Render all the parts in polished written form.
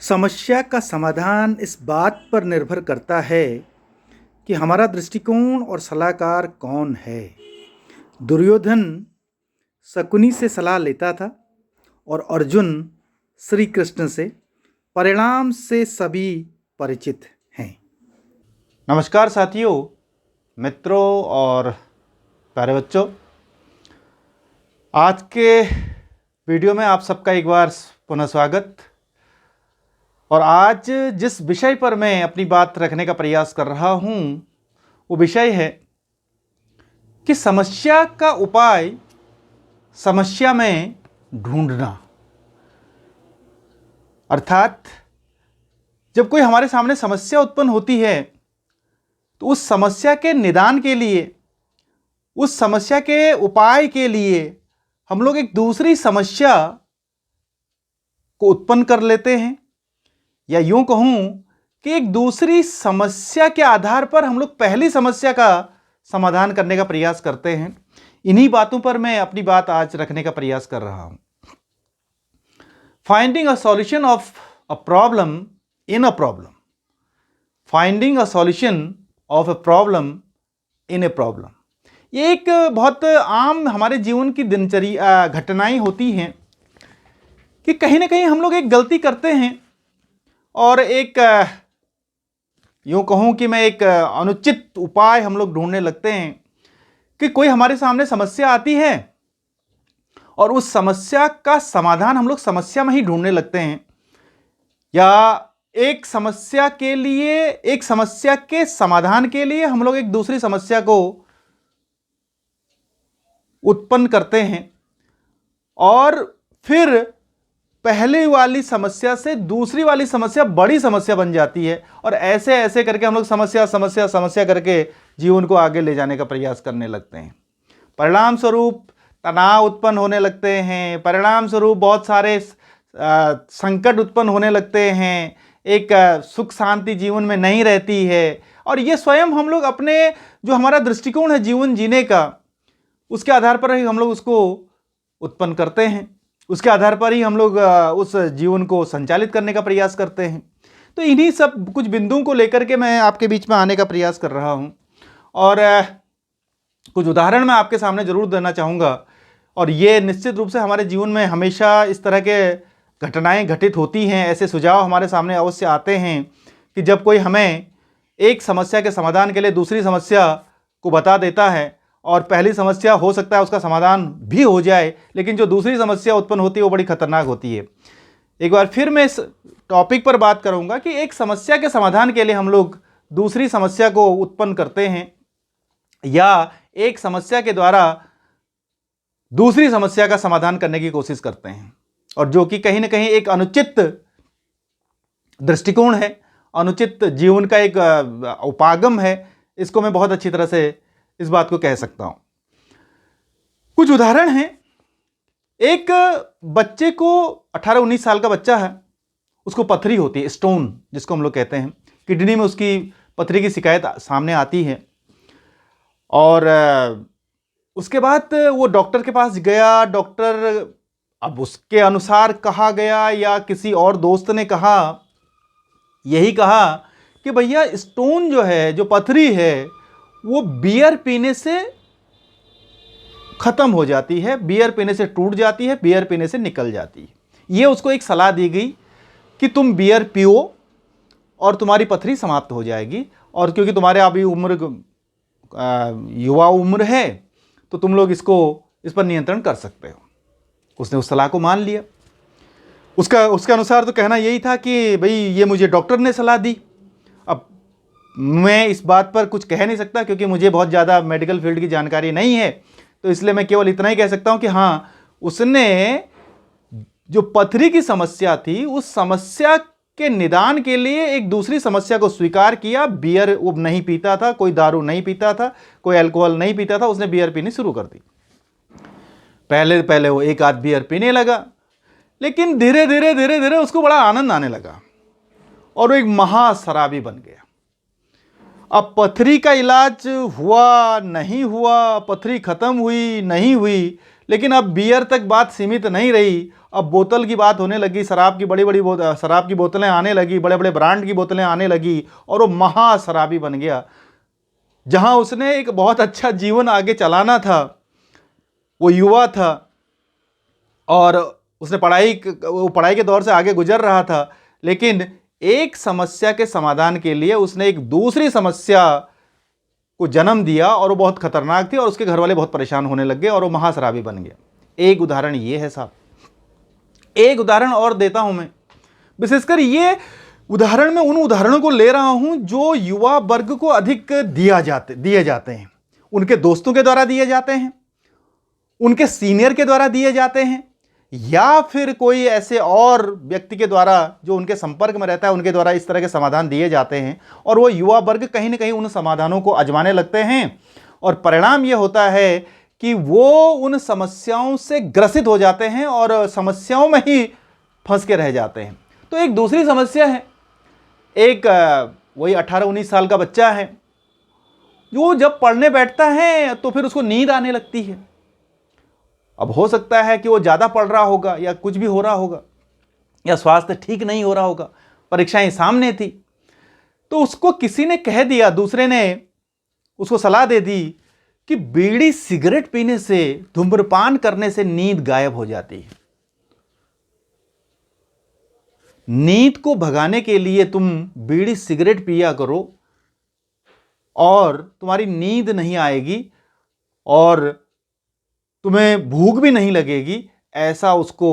समस्या का समाधान इस बात पर निर्भर करता है कि हमारा दृष्टिकोण और सलाहकार कौन है। दुर्योधन शकुनी से सलाह लेता था और अर्जुन श्री कृष्ण से। परिणाम से सभी परिचित हैं। नमस्कार साथियों, मित्रों और प्यारे बच्चों, आज के वीडियो में आप सबका एक बार पुनः स्वागत। और आज जिस विषय पर मैं अपनी बात रखने का प्रयास कर रहा हूं वो विषय है कि समस्या का उपाय समस्या में ढूंढना। अर्थात जब कोई हमारे सामने समस्या उत्पन्न होती है तो उस समस्या के निदान के लिए, उस समस्या के उपाय के लिए हम लोग एक दूसरी समस्या को उत्पन्न कर लेते हैं, या यूं कहूं कि एक दूसरी समस्या के आधार पर हम लोग पहली समस्या का समाधान करने का प्रयास करते हैं। इन्हीं बातों पर मैं अपनी बात आज रखने का प्रयास कर रहा हूं। Finding a solution of a problem in a problem. Finding a solution of a problem in a problem. ये एक बहुत आम हमारे जीवन की दिनचर्या घटनाएं होती हैं कि कहीं ना कहीं हम लोग एक गलती करते हैं और एक यूं कहूं कि मैं एक अनुचित उपाय हम लोग ढूंढने लगते हैं कि कोई हमारे सामने समस्या आती है और उस समस्या का समाधान हम लोग समस्या में ही ढूंढने लगते हैं, या एक समस्या के लिए, एक समस्या के समाधान के लिए हम लोग एक दूसरी समस्या को उत्पन्न करते हैं और फिर पहले वाली समस्या से दूसरी वाली समस्या बड़ी समस्या बन जाती है और ऐसे ऐसे करके हम लोग समस्या समस्या समस्या करके जीवन को आगे ले जाने का प्रयास करने लगते हैं। परिणाम स्वरूप तनाव उत्पन्न होने लगते हैं, परिणाम स्वरूप बहुत सारे संकट उत्पन्न होने लगते हैं, एक सुख शांति जीवन में नहीं रहती है। और ये स्वयं हम लोग अपने जो हमारा दृष्टिकोण है जीवन जीने का, उसके आधार पर ही हम लोग उसको उत्पन्न करते हैं, उसके आधार पर ही हम लोग उस जीवन को संचालित करने का प्रयास करते हैं। तो इन्हीं सब कुछ बिंदुओं को लेकर के मैं आपके बीच में आने का प्रयास कर रहा हूं और कुछ उदाहरण मैं आपके सामने जरूर देना चाहूँगा। और ये निश्चित रूप से हमारे जीवन में हमेशा इस तरह के घटनाएं घटित होती हैं। ऐसे सुझाव हमारे सामने अवश्य आते हैं कि जब कोई हमें एक समस्या के समाधान के लिए दूसरी समस्या को बता देता है और पहली समस्या हो सकता है उसका समाधान भी हो जाए, लेकिन जो दूसरी समस्या उत्पन्न होती है वो बड़ी खतरनाक होती है। एक बार फिर मैं इस टॉपिक पर बात करूंगा कि एक समस्या के समाधान के लिए हम लोग दूसरी समस्या को उत्पन्न करते हैं या एक समस्या के द्वारा दूसरी समस्या का समाधान करने की कोशिश करते हैं, और जो कि कहीं ना कहीं एक अनुचित दृष्टिकोण है, अनुचित जीवन का एक उपागम है। इसको मैं बहुत अच्छी तरह से इस बात को कह सकता हूं। कुछ उदाहरण हैं। एक बच्चे को 18-19 साल का बच्चा है, उसको पथरी होती है, स्टोन जिसको हम लोग कहते हैं, किडनी में उसकी पथरी की शिकायत सामने आती है। और उसके बाद वो डॉक्टर के पास गया। डॉक्टर, अब उसके अनुसार कहा गया या किसी और दोस्त ने कहा, यही कहा कि भैया स्टोन जो है, जो पथरी है, वो बियर पीने से खत्म हो जाती है, बियर पीने से टूट जाती है, बियर पीने से निकल जाती है। ये उसको एक सलाह दी गई कि तुम बियर पियो और तुम्हारी पथरी समाप्त हो जाएगी, और क्योंकि तुम्हारे अभी युवा उम्र है तो तुम लोग इस पर नियंत्रण कर सकते हो। उसने उस सलाह को मान लिया। उसके अनुसार तो कहना यही था कि भाई ये मुझे डॉक्टर ने सलाह दी। अब मैं इस बात पर कुछ कह नहीं सकता क्योंकि मुझे बहुत ज़्यादा मेडिकल फील्ड की जानकारी नहीं है, तो इसलिए मैं केवल इतना ही कह सकता हूं कि हाँ, उसने जो पथरी की समस्या थी उस समस्या के निदान के लिए एक दूसरी समस्या को स्वीकार किया। बियर वो नहीं पीता था, कोई दारू नहीं पीता था, कोई अल्कोहल नहीं पीता था, उसने बियर पीनी शुरू कर दी। पहले पहले वो एक आध बियर पीने लगा, लेकिन धीरे धीरे धीरे धीरे उसको बड़ा आनंद आने लगा और वो एक महाशराबी बन गया। अब पथरी का इलाज हुआ नहीं हुआ, पथरी खत्म हुई नहीं हुई, लेकिन अब बियर तक बात सीमित नहीं रही अब बोतल की बात होने लगी, शराब की बड़ी बड़ी शराब की बोतलें आने लगी, बड़े बड़े ब्रांड की बोतलें आने लगी, और वो महा शराबी बन गया। जहां उसने एक बहुत अच्छा जीवन आगे चलाना था, वो युवा था और उसने पढ़ाई के दौर से आगे गुजर रहा था, लेकिन एक समस्या के समाधान के लिए उसने एक दूसरी समस्या को जन्म दिया और वो बहुत खतरनाक थी और उसके घर वाले बहुत परेशान होने लग गए और वो महाशराबी बन गया। एक उदाहरण ये है साहब। एक उदाहरण और देता हूं मैं, विशेषकर ये उदाहरण मैं उन उदाहरणों को ले रहा हूं जो युवा वर्ग को अधिक दिए जाते हैं, उनके दोस्तों के द्वारा दिए जाते हैं, उनके सीनियर के द्वारा दिए जाते हैं, या फिर कोई ऐसे और व्यक्ति के द्वारा जो उनके संपर्क में रहता है उनके द्वारा इस तरह के समाधान दिए जाते हैं, और वो युवा वर्ग कहीं ना कहीं उन समाधानों को आजमाने लगते हैं और परिणाम ये होता है कि वो उन समस्याओं से ग्रसित हो जाते हैं और समस्याओं में ही फंस के रह जाते हैं। तो एक दूसरी समस्या है, एक वही 18-19 साल का बच्चा है जो जब पढ़ने बैठता है तो फिर उसको नींद आने लगती है। अब हो सकता है कि वो ज़्यादा पढ़ रहा होगा या कुछ भी हो रहा होगा या स्वास्थ्य ठीक नहीं हो रहा होगा, परीक्षाएं सामने थी, तो उसको किसी ने कह दिया, दूसरे ने उसको सलाह दे दी कि बीड़ी सिगरेट पीने से, धूम्रपान करने से नींद गायब हो जाती है। नींद को भगाने के लिए तुम बीड़ी सिगरेट पिया करो और तुम्हारी नींद नहीं आएगी और तुम्हें भूख भी नहीं लगेगी, ऐसा उसको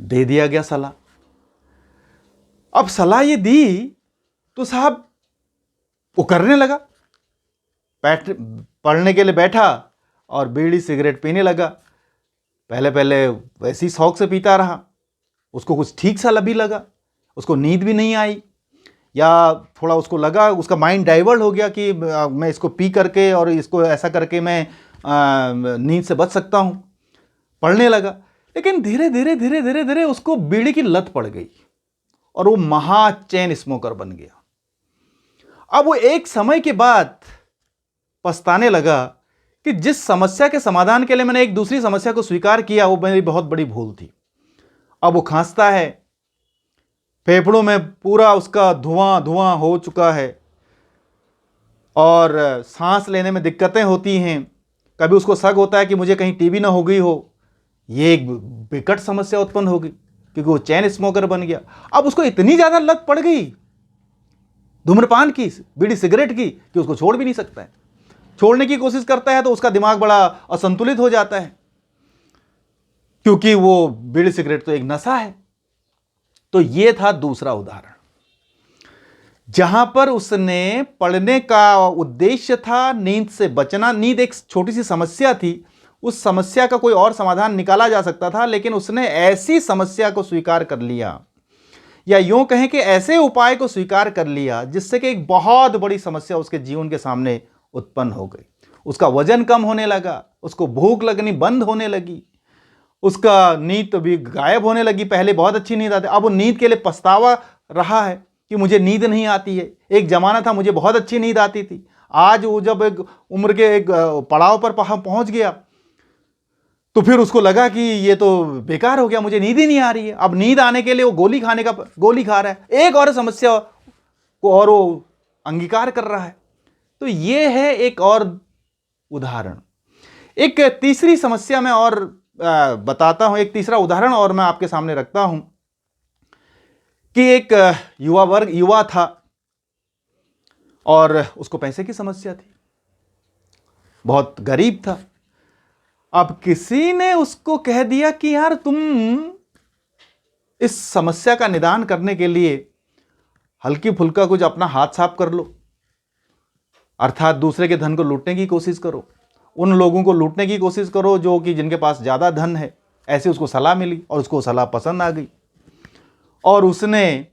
दे दिया गया सलाह। अब सलाह ये दी तो साहब वो करने लगा, पढ़ने के लिए बैठा और बीड़ी सिगरेट पीने लगा। पहले पहले वैसी शौक से पीता रहा, उसको कुछ ठीक सा भी लगा, उसको नींद भी नहीं आई, या थोड़ा उसको लगा, उसका माइंड डाइवर्ट हो गया कि मैं इसको पी करके और इसको ऐसा करके मैं नींद से बच सकता हूं, पढ़ने लगा। लेकिन धीरे धीरे धीरे धीरे धीरे उसको बीड़ी की लत पड़ गई और वो महा चेन स्मोकर बन गया। अब वो एक समय के बाद पछताने लगा कि जिस समस्या के समाधान के लिए मैंने एक दूसरी समस्या को स्वीकार किया वो मेरी बहुत बड़ी भूल थी। अब वो खांसता है, फेफड़ों में पूरा उसका धुआं धुआं हो चुका है और सांस लेने में दिक्कतें होती हैं। कभी उसको शक होता है कि मुझे कहीं टीबी ना हो गई हो, ये एक विकट समस्या उत्पन्न होगी क्योंकि वो चैन स्मोकर बन गया। अब उसको इतनी ज़्यादा लत पड़ गई धूम्रपान की, बीड़ी सिगरेट की, कि उसको छोड़ भी नहीं सकता है। छोड़ने की कोशिश करता है तो उसका दिमाग बड़ा असंतुलित हो जाता है क्योंकि वो बीड़ी सिगरेट तो एक नशा है। तो ये था दूसरा उदाहरण जहां पर उसने पढ़ने का उद्देश्य था नींद से बचना, नींद एक छोटी सी समस्या थी, उस समस्या का कोई और समाधान निकाला जा सकता था, लेकिन उसने ऐसी समस्या को स्वीकार कर लिया, या यूं कहें कि ऐसे उपाय को स्वीकार कर लिया जिससे कि एक बहुत बड़ी समस्या उसके जीवन के सामने उत्पन्न हो गई। उसका वजन कम होने लगा, उसको भूख लगनी बंद होने लगी, उसका नींद तो भी गायब होने लगी। पहले बहुत अच्छी नींद आती, अब वो नींद के लिए पछतावा रहा है कि मुझे नींद नहीं आती है। एक जमाना था मुझे बहुत अच्छी नींद आती थी, आज वो जब एक उम्र के एक पड़ाव पर पहुंच गया तो फिर उसको लगा कि ये तो बेकार हो गया, मुझे नींद ही नहीं आ रही है। अब नींद आने के लिए वो गोली खा रहा है, एक और समस्या को और वो अंगीकार कर रहा है। तो ये है एक और उदाहरण। एक तीसरी समस्या मैं और बताता हूं, एक तीसरा उदाहरण और मैं आपके सामने रखता हूं कि एक युवा था और उसको पैसे की समस्या थी, बहुत गरीब था। अब किसी ने उसको कह दिया कि यार तुम इस समस्या का निदान करने के लिए हल्की फुल्का कुछ अपना हाथ साफ कर लो, अर्थात दूसरे के धन को लूटने की कोशिश करो, उन लोगों को लूटने की कोशिश करो जो कि जिनके पास ज़्यादा धन है। ऐसे उसको सलाह मिली और उसको सलाह पसंद आ गई और उसने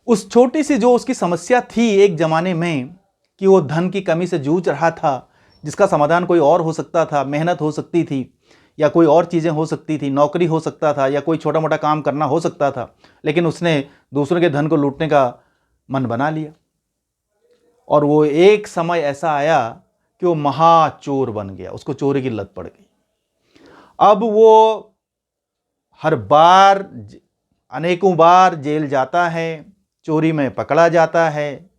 उस छोटी सी जो उसकी समस्या थी एक ज़माने में कि वो धन की कमी से जूझ रहा था, जिसका समाधान कोई और हो सकता था, मेहनत हो सकती थी या कोई और चीज़ें हो सकती थी, नौकरी हो सकता था या कोई छोटा मोटा काम करना हो सकता था, लेकिन उसने दूसरों के धन को लूटने का मन बना लिया और वो एक समय ऐसा आया कि वो महाचोर बन गया, उसको चोरी की लत पड़ गई। अब वो हर बार अनेकों बार जेल जाता है, चोरी में पकड़ा जाता है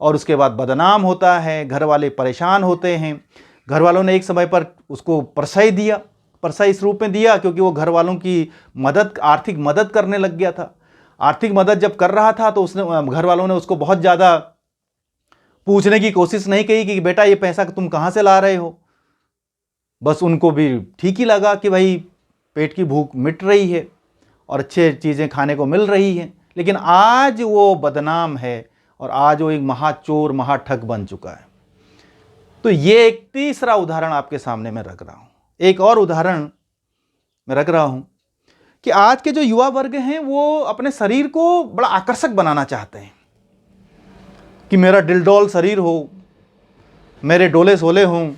और उसके बाद बदनाम होता है, घर वाले परेशान होते हैं। घर वालों ने एक समय पर उसको परसय दिया, परसय इस रूप में दिया क्योंकि वो घर वालों की मदद, आर्थिक मदद करने लग गया था। आर्थिक मदद जब कर रहा था तो उसने, घर वालों ने उसको बहुत ज़्यादा पूछने की कोशिश नहीं की कि बेटा ये पैसा तुम कहाँ से ला रहे हो। बस उनको भी ठीक ही लगा कि भाई पेट की भूख मिट रही है और अच्छे चीज़ें खाने को मिल रही हैं। लेकिन आज वो बदनाम है और आज वो एक महाचोर, महाठग बन चुका है। तो ये एक तीसरा उदाहरण आपके सामने मैं रख रहा हूँ। एक और उदाहरण मैं रख रहा हूँ कि आज के जो युवा वर्ग हैं वो अपने शरीर को बड़ा आकर्षक बनाना चाहते हैं कि मेरा डिलडोल शरीर हो, मेरे डोले सोले हों,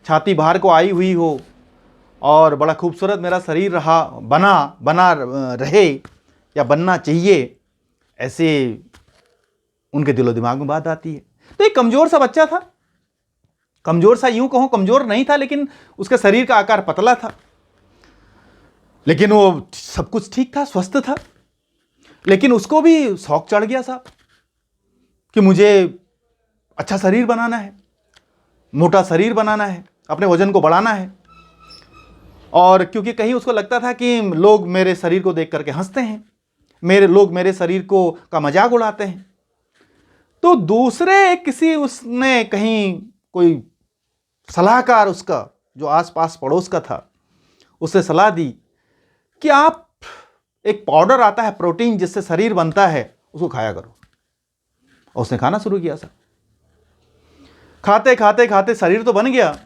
छाती बाहर को आई हुई हो और बड़ा खूबसूरत मेरा शरीर बना रहे या बनना चाहिए, ऐसे उनके दिलो दिमाग में बात आती है। तो एक कमज़ोर सा बच्चा था, कमज़ोर सा यूं कहूँ, कमज़ोर नहीं था लेकिन उसके शरीर का आकार पतला था, लेकिन वो सब कुछ ठीक था, स्वस्थ था। लेकिन उसको भी शौक चढ़ गया साहब कि मुझे अच्छा शरीर बनाना है, मोटा शरीर बनाना है, अपने वजन को बढ़ाना है। और क्योंकि कहीं उसको लगता था कि लोग मेरे शरीर को देख करके हंसते हैं, लोग मेरे शरीर का मजाक उड़ाते हैं। तो दूसरे किसी, उसने कहीं कोई सलाहकार उसका जो आसपास पड़ोस का था, उससे सलाह दी कि आप, एक पाउडर आता है प्रोटीन जिससे शरीर बनता है, उसको खाया करो। और उसने खाना शुरू किया सर। खाते खाते खाते शरीर तो बन गया,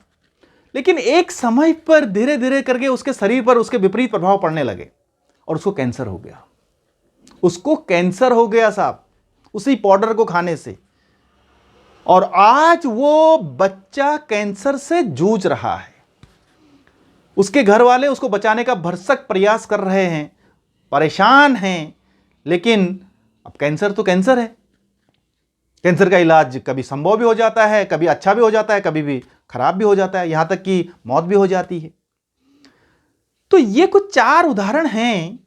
लेकिन एक समय पर धीरे धीरे करके उसके शरीर पर उसके विपरीत प्रभाव पड़ने लगे और उसको कैंसर हो गया। उसको कैंसर हो गया साहब, उसी पाउडर को खाने से। और आज वो बच्चा कैंसर से जूझ रहा है। उसके घर वाले उसको बचाने का भरसक प्रयास कर रहे हैं, परेशान हैं, लेकिन अब कैंसर तो कैंसर है। कैंसर का इलाज कभी संभव भी हो जाता है, कभी अच्छा भी हो जाता है, कभी भी खराब भी हो जाता है, यहां तक कि मौत भी हो जाती है। तो ये कुछ 4 उदाहरण हैं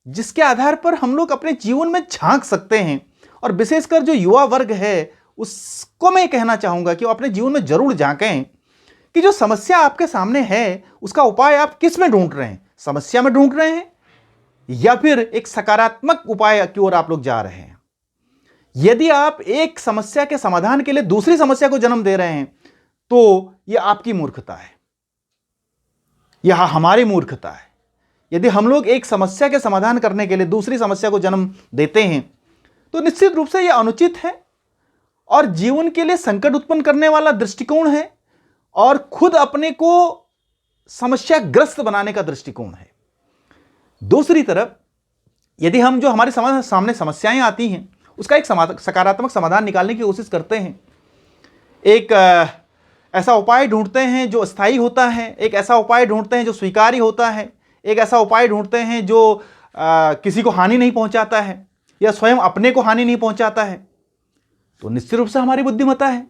जिसके आधार पर हम लोग अपने जीवन में झांक सकते हैं। और विशेषकर जो युवा वर्ग है उसको मैं कहना चाहूंगा कि वो अपने जीवन में जरूर झांकें कि जो समस्या आपके सामने है उसका उपाय आप किस में ढूंढ रहे हैं, समस्या में ढूंढ रहे हैं या फिर एक सकारात्मक उपाय की ओर आप लोग जा रहे हैं। यदि आप एक समस्या के समाधान के लिए दूसरी समस्या को जन्म दे रहे हैं तो यह आपकी मूर्खता है, यह हमारी मूर्खता है। यदि हम लोग एक समस्या के समाधान करने के लिए दूसरी समस्या को जन्म देते हैं तो निश्चित रूप से यह अनुचित है और जीवन के लिए संकट उत्पन्न करने वाला दृष्टिकोण है और खुद अपने को समस्याग्रस्त बनाने का दृष्टिकोण है। दूसरी तरफ यदि हम जो हमारे सामने समस्याएं आती हैं उसका एक सकारात्मक समाधान निकालने की कोशिश करते हैं, एक ऐसा उपाय ढूंढते हैं जो स्थायी होता है, एक ऐसा उपाय ढूंढते हैं जो स्वीकार्य होता है, एक ऐसा उपाय ढूंढते हैं जो किसी को हानि नहीं पहुंचाता है या स्वयं अपने को हानि नहीं पहुंचाता है, तो निश्चित रूप से हमारी बुद्धिमत्ता है,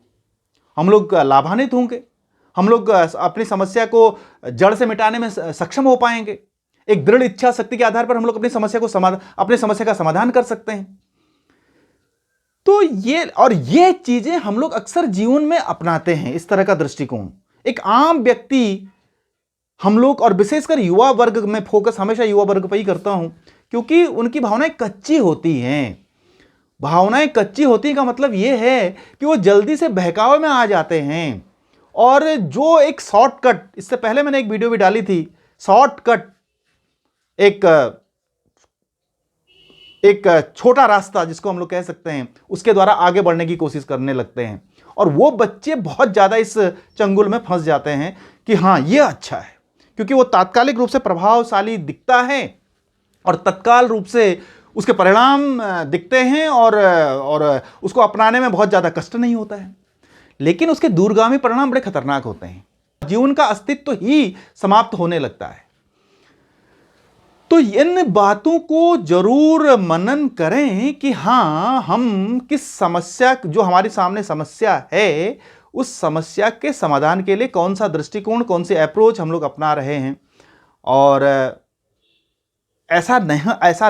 हम लोग लाभान्वित होंगे, हम लोग अपनी समस्या को जड़ से मिटाने में सक्षम हो पाएंगे। एक दृढ़ इच्छा शक्ति के आधार पर हम लोग अपनी समस्या का समाधान कर सकते हैं। तो ये चीजें हम लोग अक्सर जीवन में अपनाते हैं, इस तरह का दृष्टिकोण। एक आम व्यक्ति, हम लोग, और विशेषकर युवा वर्ग में फोकस हमेशा युवा वर्ग पर ही करता हूं क्योंकि उनकी भावनाएं कच्ची होती हैं। भावनाएं कच्ची होती का मतलब यह है कि वो जल्दी से बहकावे में आ जाते हैं और जो एक शॉर्टकट, इससे पहले मैंने एक वीडियो भी डाली थी, शॉर्टकट, एक छोटा रास्ता जिसको हम लोग कह सकते हैं, उसके द्वारा आगे बढ़ने की कोशिश करने लगते हैं। और वो बच्चे बहुत ज़्यादा इस चंगुल में फंस जाते हैं कि हाँ ये अच्छा है, क्योंकि वो तात्कालिक रूप से प्रभावशाली दिखता है और तत्काल रूप से उसके परिणाम दिखते हैं और उसको अपनाने में बहुत ज़्यादा कष्ट नहीं होता है, लेकिन उसके दूरगामी परिणाम बड़े खतरनाक होते हैं। जीवन का अस्तित्व ही समाप्त होने लगता है। तो इन बातों को जरूर मनन करें कि हाँ, हम किस समस्या, जो हमारे सामने समस्या है, उस समस्या के समाधान के लिए कौन सा दृष्टिकोण, कौन सी अप्रोच हम लोग अपना रहे हैं। और ऐसा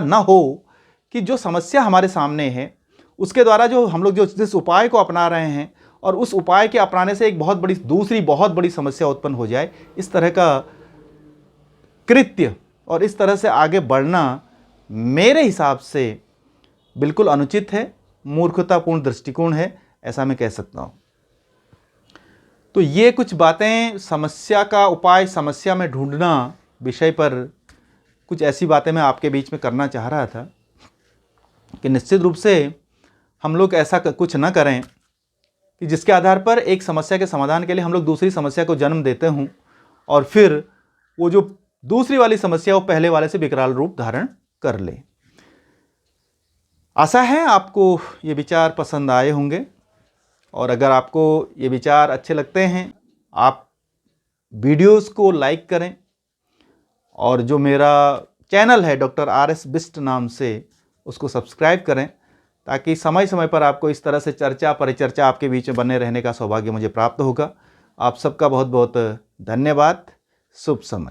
न हो कि जो समस्या हमारे सामने है उसके द्वारा जो हम लोग जिस उपाय को अपना रहे हैं और उस उपाय के अपनाने से एक दूसरी बहुत बड़ी समस्या उत्पन्न हो जाए। इस तरह का कृत्य और इस तरह से आगे बढ़ना मेरे हिसाब से बिल्कुल अनुचित है, मूर्खतापूर्ण दृष्टिकोण है, ऐसा मैं कह सकता हूँ। तो ये कुछ बातें समस्या का उपाय समस्या में ढूंढना विषय पर कुछ ऐसी बातें मैं आपके बीच में करना चाह रहा था कि निश्चित रूप से हम लोग ऐसा कुछ न करें कि जिसके आधार पर एक समस्या के समाधान के लिए हम लोग दूसरी समस्या को जन्म देते हों और फिर वो जो दूसरी वाली समस्या वो पहले वाले से विकराल रूप धारण कर ले। आशा है आपको ये विचार पसंद आए होंगे और अगर आपको ये विचार अच्छे लगते हैं आप वीडियोस को लाइक करें और जो मेरा चैनल है डॉक्टर RS बिस्ट नाम से उसको सब्सक्राइब करें ताकि समय समय पर आपको इस तरह से चर्चा परिचर्चा आपके बीच में बने रहने का सौभाग्य मुझे प्राप्त होगा। आप सबका बहुत बहुत धन्यवाद। शुभ समय।